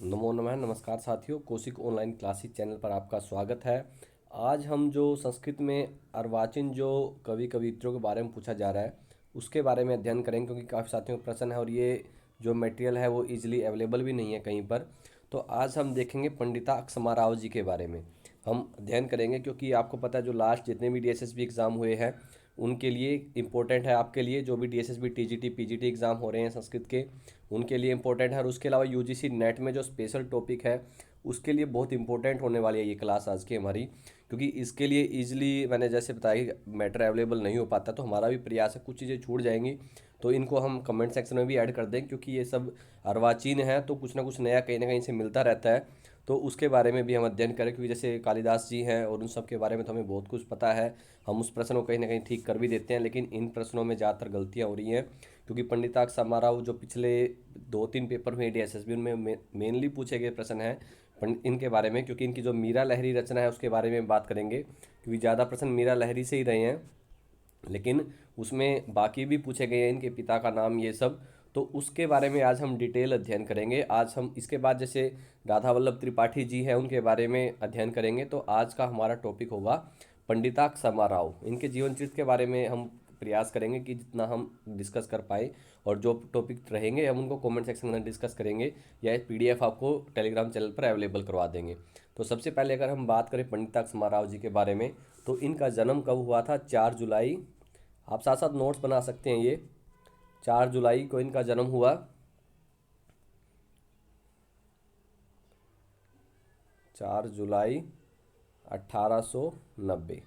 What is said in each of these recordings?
नमो नमः। नमस्कार साथियों, कौशिक ऑनलाइन क्लासेस चैनल पर आपका स्वागत है। आज हम जो संस्कृत में अर्वाचीन जो कवि कवित्रियों के बारे में पूछा जा रहा है उसके बारे में अध्ययन करेंगे, क्योंकि काफ़ी साथियों का प्रश्न है और ये जो मटेरियल है वो इजीली अवेलेबल भी नहीं है कहीं पर। तो आज हम देखेंगे पंडिता अक्षमा राव जी के बारे में हम अध्ययन करेंगे, क्योंकि आपको पता है जो लास्ट जितने भी डीएसएसबी एग्ज़ाम हुए हैं उनके लिए इम्पोर्टेंट है। आपके लिए जो भी डीएसएसबी टीजीटी पीजीटी एग्ज़ाम हो रहे हैं संस्कृत के, उनके लिए इम्पोर्टेंट है। और उसके अलावा यूजीसी नेट में जो स्पेशल टॉपिक है उसके लिए बहुत इंपॉर्टेंट होने वाली है ये क्लास आज की हमारी, क्योंकि इसके लिए इजीली मैंने जैसे बताया कि मैटर अवेलेबल नहीं हो पाता, तो हमारा भी प्रयास है कुछ चीज़ें छूट जाएंगी तो इनको हम कमेंट सेक्शन में भी ऐड कर दें, क्योंकि ये सब अर्वाचीन है तो कुछ ना कुछ नया कहीं ना कहीं से मिलता रहता है। तो उसके बारे में भी हम अध्ययन करें, क्योंकि जैसे कालिदास जी हैं और उन सब के बारे में तो हमें बहुत कुछ पता है। हम उस प्रश्न को कहीं ना कहीं ठीक कर भी देते हैं, लेकिन इन प्रश्नों में ज़्यादातर गलतियाँ हो रही हैं, क्योंकि पंडिताक्ष समाराव जो पिछले 2-3 पेपर हुए डीएसएसबी उनमें मेनली पूछे गए प्रश्न हैं इनके बारे में। क्योंकि इनकी जो मीरा लहरी रचना है उसके बारे में बात करेंगे, क्योंकि ज़्यादा प्रश्न मीरा लहरी से ही रहे हैं, लेकिन उसमें बाकी भी पूछे गए हैं इनके पिता का नाम ये सब। तो उसके बारे में आज हम डिटेल अध्ययन करेंगे। आज हम इसके बाद जैसे राधा वल्लभ त्रिपाठी जी हैं उनके बारे में अध्ययन करेंगे। तो आज का हमारा टॉपिक होगा पंडिताक्ष समाराव। इनके जीवन चरित्र के बारे में हम प्रयास करेंगे कि जितना हम डिस्कस कर पाए, और जो टॉपिक रहेंगे हम उनको कमेंट सेक्शन में डिस्कस करेंगे या पीडीएफ आपको टेलीग्राम चैनल पर अवेलेबल करवा देंगे। तो सबसे पहले अगर हम बात करें पंडिताक्ष समाराव जी के बारे में, तो इनका जन्म कब हुआ था? 4 जुलाई। आप साथ साथ नोट्स बना सकते हैं। ये 4 जुलाई को इनका जन्म हुआ। 4 जुलाई 1890।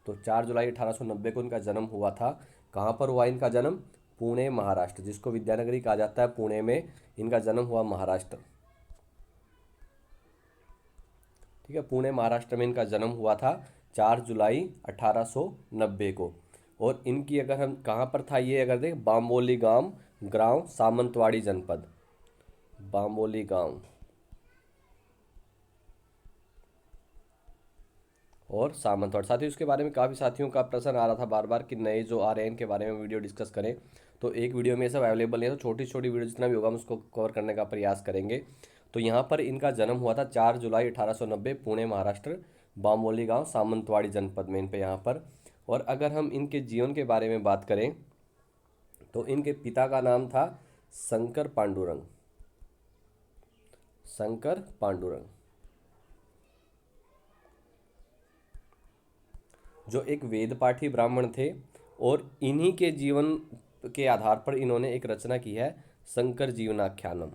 तो 4 जुलाई 1890 को इनका जन्म हुआ था। कहाँ पर हुआ इनका जन्म? पुणे महाराष्ट्र, जिसको विद्यानगरी कहा जाता है। पुणे में इनका जन्म हुआ, महाराष्ट्र। ठीक है, पुणे महाराष्ट्र में इनका जन्म हुआ था 4 जुलाई 1890 को। और इनकी अगर हम कहाँ पर था ये अगर देख, बाम्बोली गांव, ग्राम सामंतवाड़ी जनपद, बाम्बोली गांव और सामंतवाड़। साथ ही उसके बारे में काफ़ी साथियों का प्रश्न आ रहा था बार बार कि नए जो आ रहे हैं इनके बारे में वीडियो डिस्कस करें। तो एक वीडियो में ये सब अवेलेबल है, तो छोटी छोटी वीडियो जितना भी होगा हम उसको कवर करने का प्रयास करेंगे। तो यहाँ पर इनका जन्म हुआ था 4 जुलाई 1890, पुणे महाराष्ट्र, बामोली गांव सामंतवाड़ी जनपद में इन पे यहाँ पर। और अगर हम इनके जीवन के बारे में बात करें तो इनके पिता का नाम था शंकर पांडुरंग। शंकर पांडुरंग जो एक वेद पाठी ब्राह्मण थे, और इन्हीं के जीवन के आधार पर इन्होंने एक रचना की है, शंकर जीवनाख्यानम।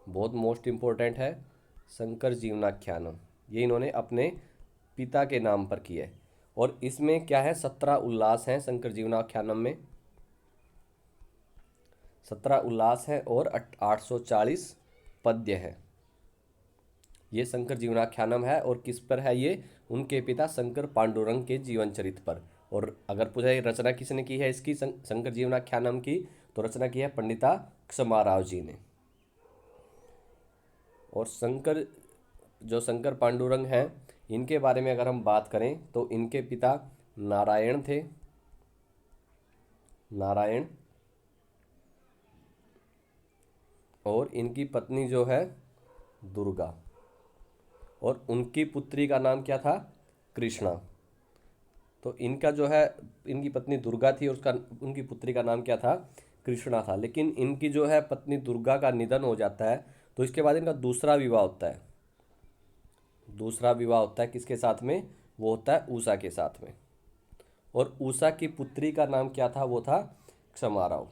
बहुत मोस्ट इम्पोर्टेंट है, शंकर जीवनाख्यानम। ये इन्होंने अपने पिता के नाम पर किया है। और इसमें क्या है, 17 उल्लास हैं शंकर जीवनाख्यानम में। 17 उल्लास है और 840 पद्य है। ये शंकर जीवनाख्यानम है, और किस पर है ये? उनके पिता शंकर पांडुरंग के जीवन चरित्र पर। और अगर पूछा ये रचना किसने की है इसकी, शंकर जीवनाख्यानम की, तो रचना की है पंडिता क्षमाराव जी ने। और शंकर पांडुरंग हैं, इनके बारे में अगर हम बात करें तो इनके पिता नारायण थे, नारायण। और इनकी पत्नी जो है दुर्गा, और उनकी पुत्री का नाम क्या था? कृष्णा। तो इनका जो है, इनकी पत्नी दुर्गा थी और उसका उनकी पुत्री का नाम क्या था? कृष्णा था। लेकिन इनकी जो है पत्नी दुर्गा का निधन हो जाता है, तो इसके बाद इनका दूसरा विवाह होता है। दूसरा विवाह होता है किसके साथ में? वो होता है उषा के साथ में। और उषा की पुत्री का नाम क्या था? वो था क्षमाराव,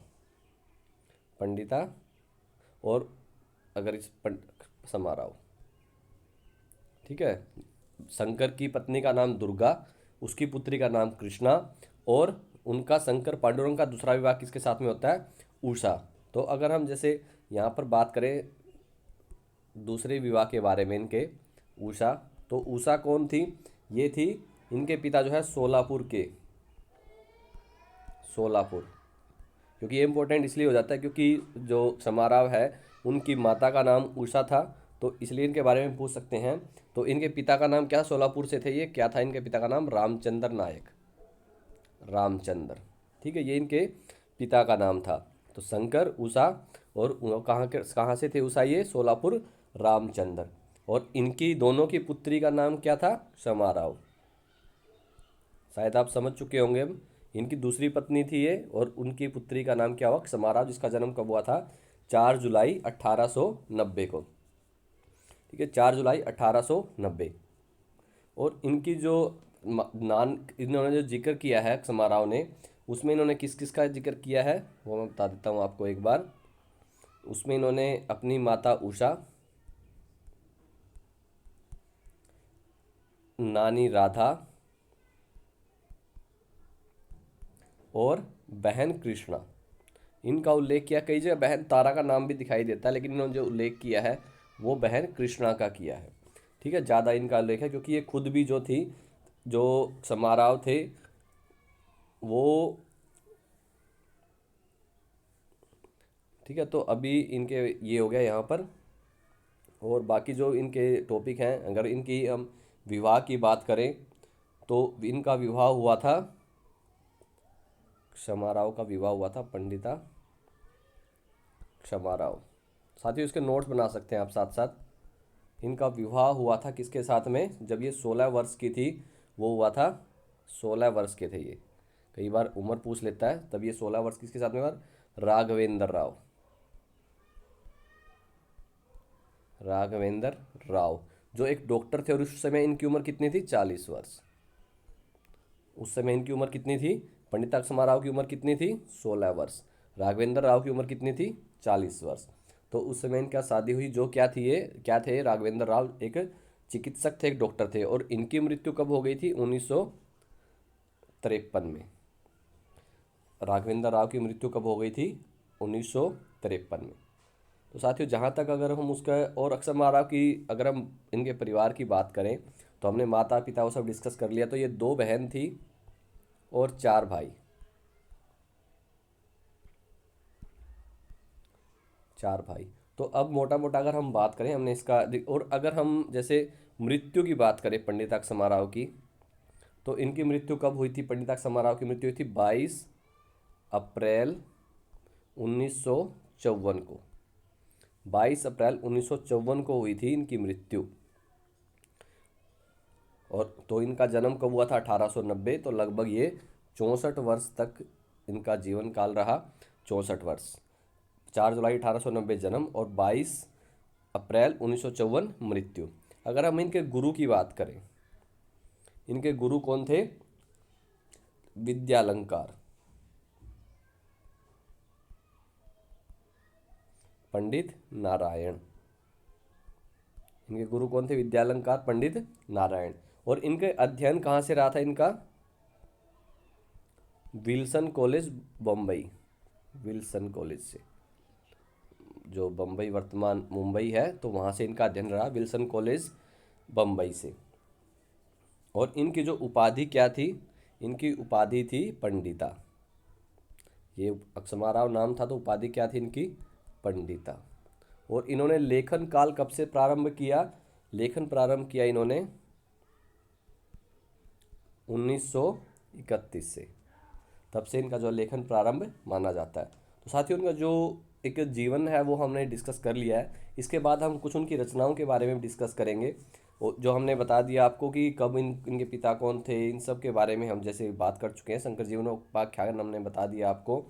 पंडिता। और अगर समाराव, ठीक है। शंकर की पत्नी का नाम दुर्गा, उसकी पुत्री का नाम कृष्णा, और उनका शंकर पांडुरंग का दूसरा विवाह किसके साथ में होता है? उषा। तो अगर हम जैसे यहाँ पर बात करें दूसरे विवाह के बारे में इनके, उषा, तो उषा कौन थी? ये थी, इनके पिता जो है सोलापुर के, सोलापुर। क्योंकि ये इंपॉर्टेंट इसलिए हो जाता है क्योंकि जो समाराव है उनकी माता का नाम उषा था, तो इसलिए इनके बारे में पूछ सकते हैं। तो इनके पिता का नाम क्या? सोलापुर से थे ये, क्या था इनके पिता का नाम? रामचंद्र नायक, रामचंद्र। ठीक है, ये इनके पिता का नाम था। तो शंकर, उषा और वो कहाँ से थे उषा? ये सोलापुर रामचंद्र। और इनकी दोनों की पुत्री का नाम क्या था? क्षमा राव। शायद आप समझ चुके होंगे अब। इनकी दूसरी पत्नी थी ये, और उनकी पुत्री का नाम क्या हुआ? क्षमा राव, जिसका जन्म कब हुआ था? 4 जुलाई 1890 को। ठीक है, 4 जुलाई 1890। और इनकी जो इन्होंने जो जिक्र किया है समाराव ने, उसमें इन्होंने किस किस का जिक्र किया है वो मैं बता देता हूँ आपको एक बार। उसमें इन्होंने अपनी माता उषा, नानी राधा और बहन कृष्णा, इनका उल्लेख किया। कई जगह बहन तारा का नाम भी दिखाई देता है, लेकिन इन्होंने जो उल्लेख किया है वो बहन कृष्णा का किया है। ठीक है, ज़्यादा इनका उल्लेख है क्योंकि ये खुद भी जो थी, जो समाराव थे वो। ठीक है, तो अभी इनके ये हो गया यहाँ पर। और बाकी जो इनके टॉपिक हैं, अगर इनकी हम विवाह की बात करें तो इनका विवाह हुआ था, क्षमाराव का विवाह हुआ था पंडिता क्षमाराव। साथियों, इसके नोट्स बना सकते हैं आप साथ साथ। इनका विवाह हुआ था किसके साथ में? जब ये 16 वर्ष की थी, वो हुआ था, 16 वर्ष के थे ये। कई बार उम्र पूछ लेता है, तब ये 16 वर्ष किसके साथ में हुआ? राघवेंद्र राव। राघवेंद्र राव जो एक डॉक्टर थे, और उस समय इनकी उम्र कितनी थी? 40 वर्ष। उस समय इनकी उम्र कितनी थी? पंडिता क्षमाराव की उम्र कितनी थी? 16 वर्ष। राघवेंद्र राव की उम्र कितनी थी? 40 वर्ष। तो उस समय इनका शादी हुई। जो क्या थी ये, क्या थे राघवेंद्र राव? एक चिकित्सक थे, एक डॉक्टर थे। और इनकी मृत्यु कब हो गई थी? 1953 में। राघवेंद्र राव की मृत्यु कब हो गई थी? 1953 में। तो साथियों, जहाँ तक अगर हम उसका और अक्षय महाराव की, अगर हम इनके परिवार की बात करें, तो हमने माता पिता वो सब डिस्कस कर लिया। तो ये 2 बहन थी और 4 भाई। 4 भाई। तो अब मोटा मोटा अगर हम बात करें, हमने इसका और अगर हम जैसे मृत्यु की बात करें पंडिता समाराव की, तो इनकी मृत्यु कब हुई थी? पंडिता समाराव की मृत्यु हुई थी 22 अप्रैल 1954 को। 22 अप्रैल 1954 को हुई थी इनकी मृत्यु। और तो इनका जन्म कब हुआ था? 1890। तो लगभग ये 64 वर्ष तक इनका जीवन काल रहा। 64 वर्ष। 4 जुलाई 1890 जन्म और 22 अप्रैल 1954 मृत्यु। अगर हम इनके गुरु की बात करें, इनके गुरु कौन थे? विद्यालंकार पंडित नारायण। इनके गुरु कौन थे? विद्यालंकार पंडित नारायण। और इनके अध्ययन कहाँ से रहा था इनका? Wilson college, Bombay. Wilson college से, जो बम्बई वर्तमान मुंबई है, तो वहाँ से इनका अध्ययन रहा, विल्सन कॉलेज बम्बई से। और इनकी जो उपाधि क्या थी? इनकी उपाधि थी पंडिता। ये अक्षमाराव नाम था, तो उपाधि क्या थी इनकी? पंडिता। और इन्होंने लेखन काल कब से प्रारंभ किया? लेखन प्रारंभ किया इन्होंने 1931 से। तब से इनका जो लेखन प्रारंभ माना जाता है। तो साथियों, उनका जो एक जीवन है वो हमने डिस्कस कर लिया है। इसके बाद हम कुछ उनकी रचनाओं के बारे में डिस्कस करेंगे। और जो हमने बता दिया आपको कि कब इनके पिता कौन थे, इन सब के बारे में हम जैसे बात कर चुके हैं। शंकर जीवनोपाख्यान हमने बता दिया आपको,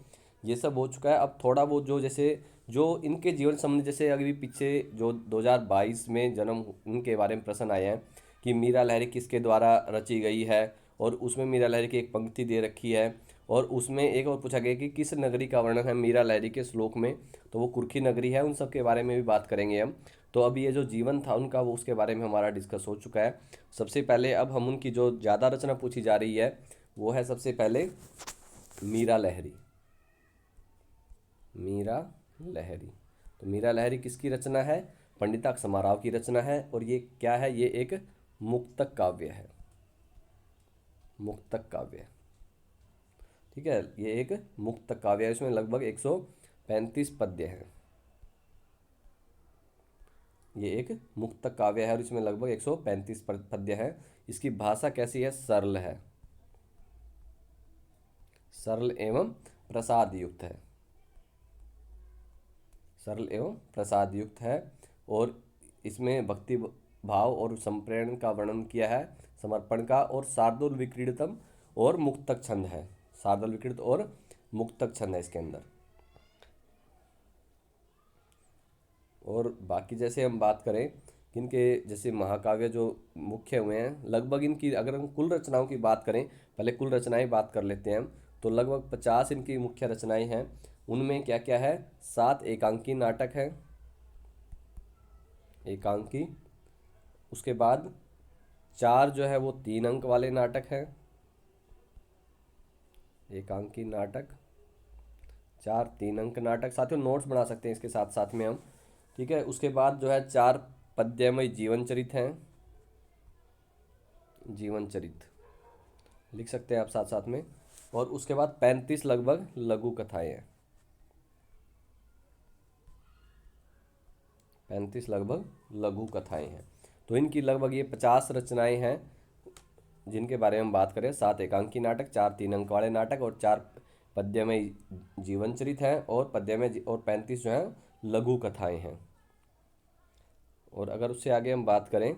ये सब हो चुका है। अब थोड़ा बहुत जो जैसे जो इनके जीवन संबंधी, जैसे अभी पीछे जो 2022 में जन्म इनके बारे में प्रश्न आए हैं कि मीरा लहरी किसके द्वारा रची गई है, और उसमें मीरा लहरी की एक पंक्ति दे रखी है। और उसमें एक और पूछा गया कि किस नगरी का वर्णन है मीरा लहरी के श्लोक में, तो वो कुर्खी नगरी है। उन सब के बारे में भी बात करेंगे हम। तो अभी ये जो जीवन था उनका, वो उसके बारे में हमारा डिस्कस हो चुका है। सबसे पहले अब हम उनकी जो ज़्यादा रचना पूछी जा रही है वो है सबसे पहले मीरा लहरी। मीरा लहरी। तो मीरा लहरी किसकी रचना है? पंडिता क्षमाराव की रचना है। और ये क्या है? ये एक मुक्तक काव्य है। मुक्तक काव्य। ठीक है, ये एक मुक्तक काव्य है। इसमें लगभग 135 पद्य हैं। ये एक मुक्तक काव्य है और इसमें लगभग 135 पद्य हैं। इसकी भाषा कैसी है? सरल है। सरल एवं प्रसाद युक्त है। सरल एवं प्रसाद युक्त है। और इसमें भक्ति भाव और संप्रेरण का वर्णन किया है, समर्पण का, और शार्दुल विक्रीडितम और मुक्तक छंद है। शार्दुल विक्रीडित और मुक्तक छंद है इसके अंदर। और बाकी जैसे हम बात करें इनके, जैसे महाकाव्य जो मुख्य हुए हैं, लगभग इनकी अगर हम कुल रचनाओं की बात करें, पहले कुल रचनाएं बात कर लेते हैं हम, तो लगभग 50 इनकी मुख्य रचनाएं हैं। उनमें क्या क्या है, 7 एकांकी नाटक है, एकांकी। उसके बाद 4 जो है वो 3 अंक वाले नाटक हैं, एकांकी नाटक, 4 3 अंक नाटक। साथियों नोट्स बना सकते हैं इसके साथ साथ में हम, ठीक है। उसके बाद जो है 4 पद्यमय जीवन चरित हैं, जीवन चरित लिख सकते हैं आप साथ साथ में। और उसके बाद 35 लगभग लघु कथाएं हैं, 35 लगभग लघु कथाएं हैं। तो इनकी लगभग ये 50 रचनाएं हैं जिनके बारे में हम बात करें। 7 एकांकी नाटक, 4 3 अंक वाले नाटक, और 4 पद्यमय जीवन चरित हैं, और और 35 जो हैं लघु कथाएं हैं। और अगर उससे आगे हम बात करें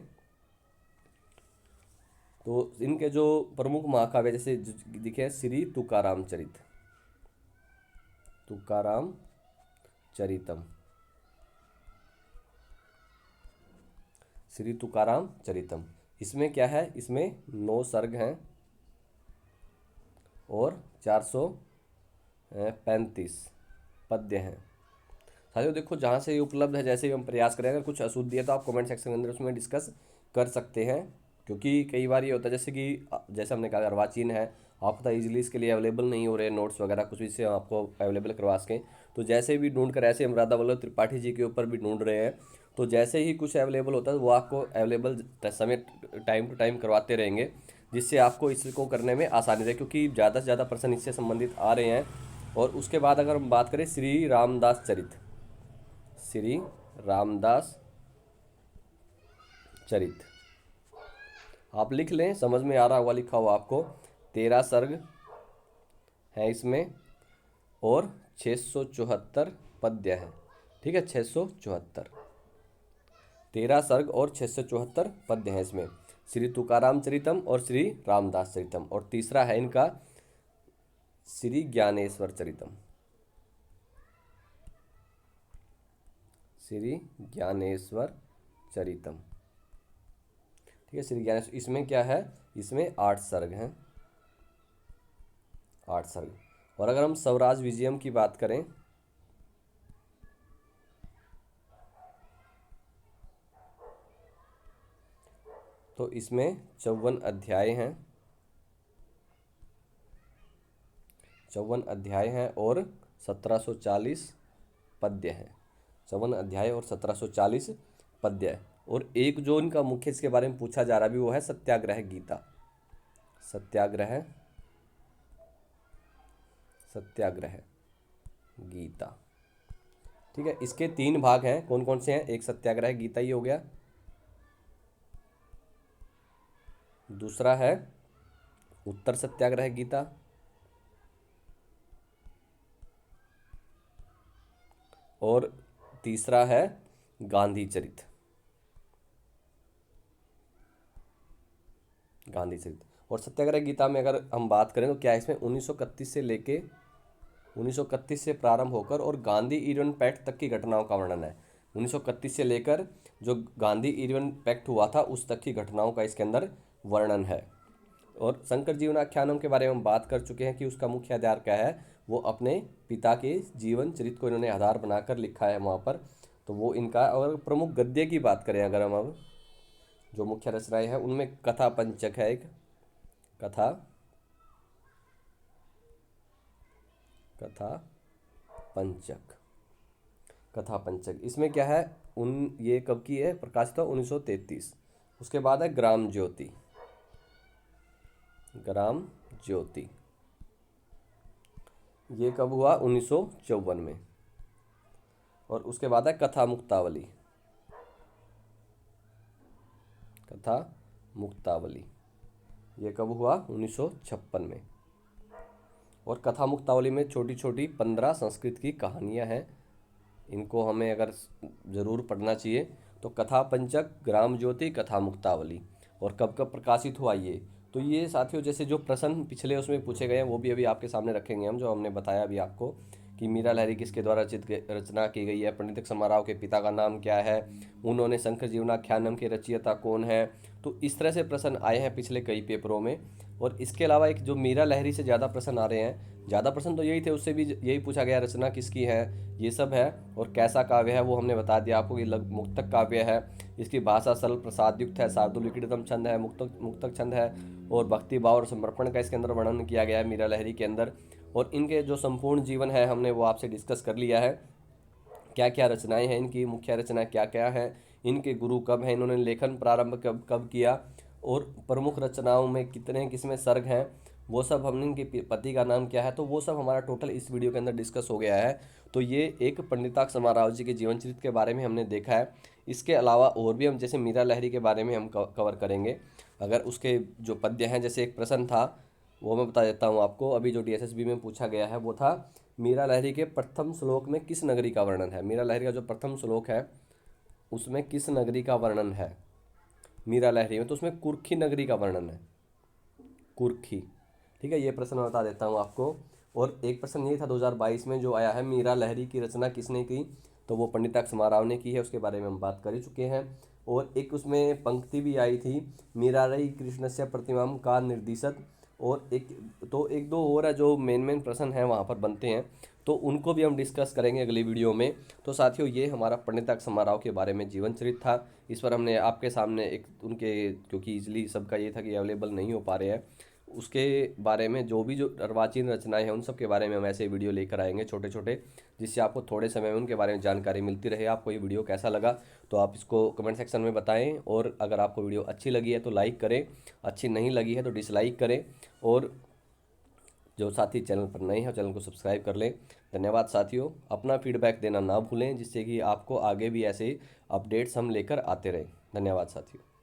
तो इनके जो प्रमुख महाकाव्य जैसे दिखे, श्री तुकाराम चरित, तुकाराम चरितम, श्री तुकाराम चरितम। इसमें क्या है, इसमें 9 सर्ग हैं और 435 पद्य हैं। साथियों देखो, जहाँ से ये उपलब्ध है, जैसे भी हम प्रयास करें, अगर कुछ अशुद्धि है तो आप कमेंट सेक्शन के अंदर उसमें डिस्कस कर सकते हैं। क्योंकि कई बार ये होता है, जैसे कि जैसे हमने कहा अर्वाचीन है, आप पता ईजिली इसके लिए अवेलेबल नहीं हो रहे नोट्स वगैरह कुछ भी, से हम आपको अवेलेबल करवा सकें। तो जैसे भी ढूंढ कर, ऐसे हम राधा वल्लभ त्रिपाठी जी के ऊपर भी ढूंढ रहे हैं, तो जैसे ही कुछ अवेलेबल होता है वो आपको अवेलेबल समय टाइम टू टाइम करवाते रहेंगे, जिससे आपको इसको करने में आसानी रहे, क्योंकि ज़्यादा से ज़्यादा प्रश्न इससे संबंधित आ रहे हैं। और उसके बाद अगर हम बात करें श्री रामदास चरित, श्री रामदास चरित आप लिख लें, समझ में आ रहा होगा लिखा हुआ आपको। 13 सर्ग हैं इसमें और 674 पद्य हैं, ठीक है, 674, 13 सर्ग और 674 पद्य हैं इसमें, श्री तुकाराम चरितम और श्री रामदास चरितम। और तीसरा है इनका श्री ज्ञानेश्वर चरितम, श्री ज्ञानेश्वर चरितम, ठीक है, श्री ज्ञानेश्वर। इसमें क्या है, इसमें 8 सर्ग हैं, 8 सर्ग। और अगर हम स्वराज विजयम की बात करें तो इसमें 54 अध्याय हैं, 54 अध्याय हैं और 1740 पद्य हैं, 54 अध्याय और 1740 पद्य है। और एक जो इनका मुख्य इसके बारे में पूछा जा रहा भी वो है सत्याग्रह गीता, सत्याग्रह, सत्याग्रह गीता, ठीक है। इसके 3 भाग हैं, कौन कौन से हैं, एक सत्याग्रह गीता ही हो गया, दूसरा है उत्तर सत्याग्रह गीता, और तीसरा है गांधी चरित, गांधी चरित। और सत्याग्रह गीता में अगर हम बात करें तो क्या है, इसमें 1931 से लेके 1931 से प्रारंभ होकर और गांधी इरविन पैक्ट तक की घटनाओं का वर्णन है। 1931 से लेकर जो गांधी इरविन पैक्ट हुआ था उस तक की घटनाओं का इसके अंदर वर्णन है। और शंकर जीवन आख्यानों के बारे में हम बात कर चुके हैं कि उसका मुख्य आधार क्या है, वो अपने पिता के जीवन चरित्र को इन्होंने आधार बनाकर लिखा है वहाँ पर। तो वो इनका, और प्रमुख गद्य की बात करें अगर हम अब, जो मुख्य रचनाएं हैं उनमें कथा पंचक है, एक कथा, कथा पंचक, कथा पंचक। इसमें क्या है, ये कब की है, प्रकाशित 1933। उसके बाद है ग्राम ज्योति, ग्राम ज्योति, ये कब हुआ, 1954 में। और उसके बाद है कथा मुक्तावली, कथा मुक्तावली, ये कब हुआ, 1956 में। और कथा मुक्तावली में छोटी छोटी 15 संस्कृत की कहानियाँ हैं, इनको हमें अगर ज़रूर पढ़ना चाहिए। तो कथा पंचक, ग्राम ज्योति, कथा मुक्तावली, और कब कब प्रकाशित हुआ ये। तो ये साथियों जैसे जो प्रश्न पिछले उसमें पूछे गए हैं वो भी अभी आपके सामने रखेंगे हम, जो हमने बताया अभी आपको कि मीरा लहरी किसके द्वारा रचना की गई है, पंडित समाराव के पिता का नाम क्या है, उन्होंने शंकर जीवनाख्यानम के रचयिता कौन है। तो इस तरह से प्रश्न आए हैं पिछले कई पेपरों में। और इसके अलावा एक जो मीरा लहरी से ज़्यादा प्रश्न आ रहे हैं, ज़्यादा प्रश्न तो यही थे, उससे भी यही पूछा गया रचना किसकी है, ये सब है। और कैसा काव्य है वो हमने बता दिया आपको कि मुक्तक काव्य है, इसकी भाषा सरल प्रसाद युक्त है, शार्दुल विक्रीड़ितम छंद है, मुक्तक मुक्तक छंद है, और भक्ति भाव और समर्पण का इसके अंदर वर्णन किया गया है मीरा लहरी के अंदर। और इनके जो संपूर्ण जीवन है हमने वो आपसे डिस्कस कर लिया है, क्या क्या रचनाएं हैं इनकी, मुख्य रचनाएं क्या क्या हैं, इनके गुरु कब हैं, इन्होंने लेखन प्रारंभ कब कब किया, और प्रमुख रचनाओं में कितने किसमें सर्ग हैं, वो सब हमने, इनके पति का नाम क्या है, तो वो सब हमारा टोटल इस वीडियो के अंदर डिस्कस हो गया है। तो ये एक पंडिताक्ष समाराव जी के जीवन चरित्र के बारे में हमने देखा है। इसके अलावा और भी हम जैसे मीरा लहरी के बारे में हम कवर करेंगे। अगर उसके जो पद्य हैं, जैसे एक प्रश्न था वो मैं बता देता हूँ आपको, अभी जो डीएसएसबी में पूछा गया है वो था, मीरा लहरी के प्रथम श्लोक में किस नगरी का वर्णन है। मीरा लहरी का जो प्रथम श्लोक है उसमें किस नगरी का वर्णन है मीरा लहरी में, तो उसमें कुर्खी नगरी का वर्णन है, कुर्खी। ठीक है, ये प्रश्न मैं बता देता हूँ आपको। और एक प्रश्न ये था 2022 में जो आया है, मीरा लहरी की रचना किसने की, तो वो पंडिताक्ष समाराव ने की है, उसके बारे में हम बात कर ही चुके हैं। और एक उसमें पंक्ति भी आई थी, मीरा रही कृष्णस्य प्रतिमाम का निर्दिशत। और एक दो और है जो मेन प्रश्न हैं वहाँ पर बनते हैं, तो उनको भी हम डिस्कस करेंगे अगली वीडियो में। तो साथियों ये हमारा पंडिताक्ष समाराव के बारे में जीवन चरित्र था। इस पर हमने आपके सामने एक उनके, क्योंकि इजली सबका ये था कि अवेलेबल नहीं हो पा रहे हैं, उसके बारे में जो भी जो अर्वाचीन रचनाएं हैं उन सब के बारे में हम ऐसे वीडियो लेकर आएंगे छोटे छोटे, जिससे आपको थोड़े समय में उनके बारे में जानकारी मिलती रहे। आपको ये वीडियो कैसा लगा तो आप इसको कमेंट सेक्शन में बताएं, और अगर आपको वीडियो अच्छी लगी है तो लाइक करें, अच्छी नहीं लगी है तो डिसलाइक करें, और जो साथी चैनल पर नए हैं चैनल को सब्सक्राइब कर लें। धन्यवाद साथियों, अपना फीडबैक देना ना भूलें, जिससे कि आपको आगे भी ऐसे अपडेट्स हम लेकर आते रहें। धन्यवाद साथियों।